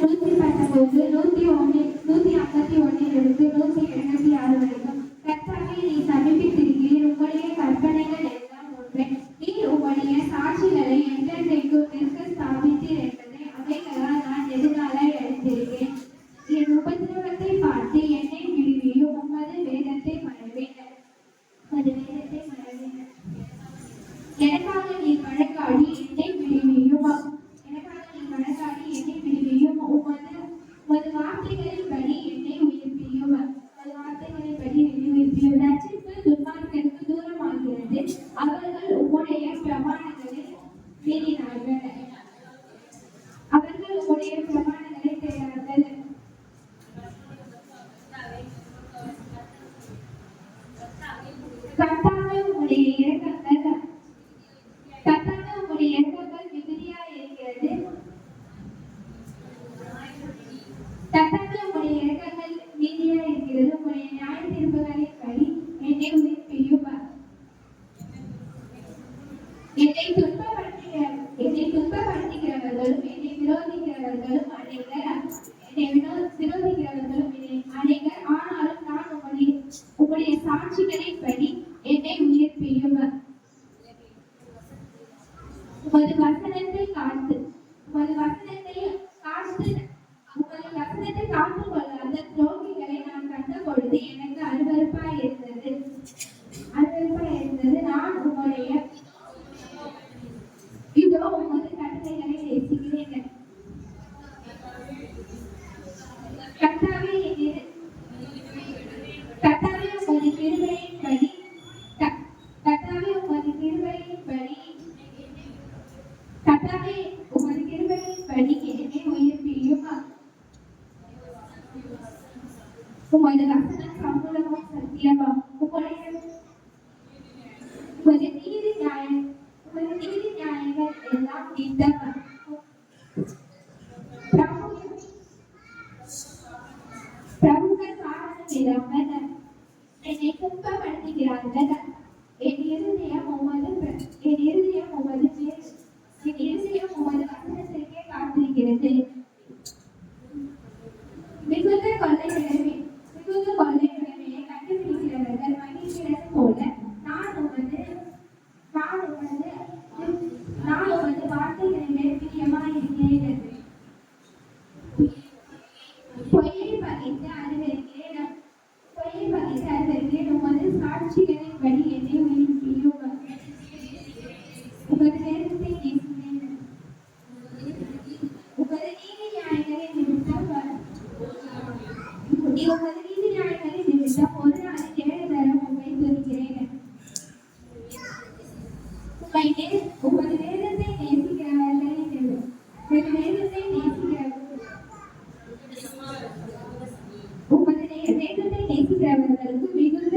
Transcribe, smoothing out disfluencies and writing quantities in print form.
119, 101, 151 176 வரைக்கும். கர்த்தாவே, நீ சமீபித்திருக்கிறீர். உம்முடைய கற்பனைகள் எல்லாம் ஒன்றே. நீர் உம்முடைய சாட்சிகளை என்றென்றைக்கும் நிற்க ஸ்தாபித்தீர் என்பதை அவைகளால் நான் நெடுநாளாய் அறிந்திருக்கிறேன். என் உபத்திரவத்தை பார்த்து என்னை விடுவியும். உமது வேதத்தை மறவேன். எனக்காக நீ வழக்காடி என்னை விடுவியும். உமது வார்த்தைகளின்படி என்னை உயிர்ப்பியும். ரட்சிப்பு துன்மார்க்கருக்கு தூரமாகிறது. அவர்கள் உம்முடைய பிரமாணங்களை மீறினார்கள். அவர்கள் உம்முடைய பிரமாணங்களை தேடார்கள். கர்த்தாவே, உம்முடைய இரக்கங்கள் மிகுதியாய் இருக்கிறது. கர்த்தாவே, உம்முடைய இரக்கங்கள் நீதியாய் இருக்கிறது. உம்முடைய நியாய தீர்ப்புகளின்படி என்னை உயிர்ப்பியும். என்னை துன்பப்படுத்துகிறவர்களும் என்னை விரோதிக்கிறவர்களும் அநேகர். ஆனாலும் நான் உம்முடைய சாட்சிகளின்படி என்னை உயிர்ப்பியும். உமது வசனத்தை காத்துக் கொள்ளாத துரோகிகளை நான் கண்ட பொழுது எனக்கு அருவருப்பாய் இருந்தது. நான் உம்முடைய இதோ உமது கட்டளைகளை நேசிக்கிறேன். கர்த்தாவே, உமது கிருபையின்படி என்னை உயிர்ப்பியும். உமது வசனம் சமூலமும் சத்தியமும். உமது நீதி நியாயங்கள் எல்லாம் நித்தம். பிரபுக்கள் காரணம் இல்லாமல் என்னை துன்பப்படுத்துகிறார்கள். என் இருதயம் உமது வசனத்திற்கே காத்திருக்கிறது. மிகுந்த கொள்ளைகளை கண்டுபிடிக்கிறவர்கள் மகிழ்கிறது போல நான் உமது வார்த்தைகளை மேல் பிரியமாயிருக்கிறேன். பொய்யை பகைத்து அறிவிக்கிறேன். உமது சாட்சிகளின்படி என்னை உயிர்ப்பியும். உமது வேதத்தை நேசிக்கிறேன். உமது நீதி நியாயங்களின் நிமித்தம் ஒரு நாள் 7 தரம் உம்மை துதிக்கிறேன். உமது வேதத்தை நேசிக்கிறவர்களுக்கு மிகுந்த